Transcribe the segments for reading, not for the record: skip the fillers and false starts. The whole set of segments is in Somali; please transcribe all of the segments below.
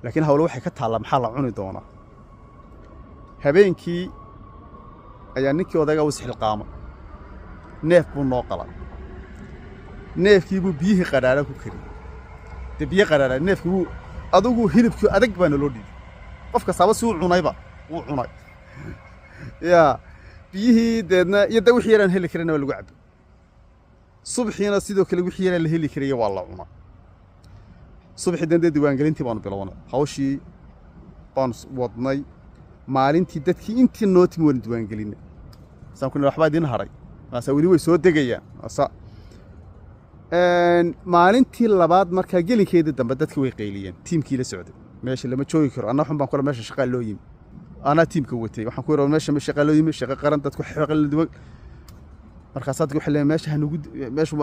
laakiin hawlo waxay ka taala maxaa la cuni doonaa habeenkii ayaa ninkii odaga u xilqaama neef buu noo qalay neefkii buu biyihii qaraara ku kari biyo qaraara neefkii buu adigu hilibkii adag baa naloo dhiibay qofka sabab si uu cunayba wuu cunay yaa biyihii deedna iyo wixii yaraan heli karina waa lagu cabay subaxiina sidoo kale wixii yaraan la heli karaya waa la cunay subaxii dande diiwaangelintii baanu bilownay hawshii baan wadnay maalintii dadkii intii noo timi waan diiwaangelinay saan kuna waxba idin haray maasa weli way soo degayaan maalintii labaad markaa gelinkeedii dambe dadkii way qayliyeen tiimkii la socday meesha lama joogi karo anna xun baan kula meesha shaqo loo yimi ana tiimka watay waxaan ku yiraahdaa meesha shaqo loo yimi shaqo qaran dadku xaqal duwan markaas dadku waxay leeyahay meesha hanugu meesha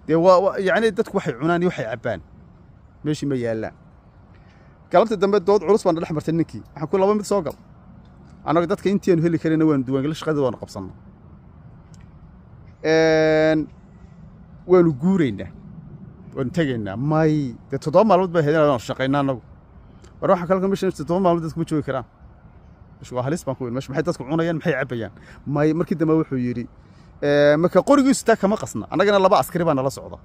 de waa yaani dadku waxay cunaan iyo waxay cabaan meeshii ma yaalaan galabta dambe dood culus baan dhex martay ninkii waxaan ku laba mid soo gal anaga dadka intii aan heli karina waan diiwaangelin shaqada waan qabsanaa waanu guuraynaa waan tagaynaa may de 7 maalmood baa heedaan shaqaynaa anagu war waxa kale ka meesha 7 maalmood dadku ma joogi karaan isku halis baan ku weyn meesha maxay dadku cunayaan maxay cabayaan may markii dambe wuxuu yiri marka qorigiisu taa kama qasna anagana laba askari baa nala socda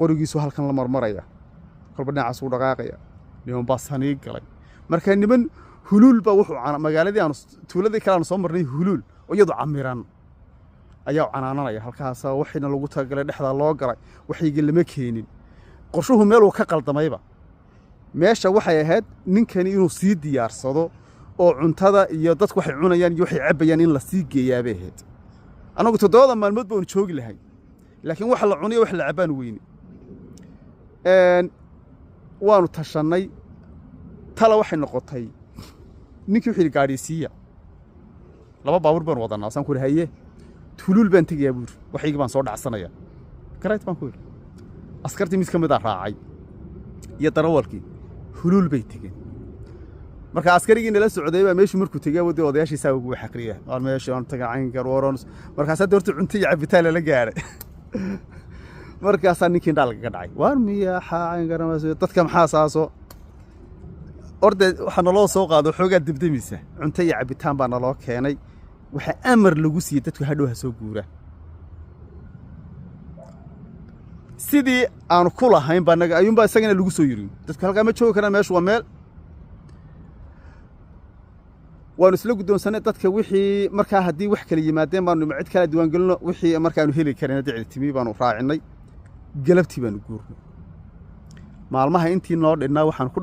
qorigiisu halkan la marmaraya kolba dhinacaas uu dhaqaaqaya niman baasani galay marka niman huluul baa wuxuu magaaladii aan tuuladii kale aan soo marnay huluul oo iyadu camiran ayaa canaananaya halkaas waxina lagu tagalay dhexda loo galay waxayga lama keenin qorshuhu meel uu ka qaldamayba meesha waxay ahayd ninkani inuu sii diyaarsado oo cuntada iyo dadku waxay cunayaan iyo waxay cabayaan in la sii geeyaabay ahayd anagu 7 maalmood baan joogi lahay laakiin waxa la cuniyo wax la cabaan weyni waanu tashanay tala waxay noqotay ninkii wixii gaadhisiiya laba baabuur baan wadanaa san ku haye tulul baan tagayaa buur waxayga baan soo dhacsanaya gareet baan ku yiri askartii mid kamid ah raacay iyo darawalkii hulul bay tageen marka askarigii nala socday baa meeshii markuu tagay wadii odayaashiisa ugu xaqriya aan meeshii aan tagacayn gar waran markaas hadda horta cunto iyo cabitaan la gaaray markaas ninkii dhaal ka dhacay waar miya xaayn garamaasay dadka maxaa saaso orday waxa naloo soo qaado xoogaa dibdimisa cunto iyo cabitaan baa naloo keenay waxa amar lagu siiyay dadku hadhow soo guura sidii aan ku lahayn baa naga ayuun baa isagana lagu soo yiri dadku halka ma joogi karaan meeshu waa meel waan isla guddoonsanay dadka wixii markaa hadii wax kala yimaadeen baan cid kala diiwaan galno wixii markaanu heli kareen dicil timi baanu raacinay galabtii baanu guurnay maalmaha intii noo dhinaa waxaan ku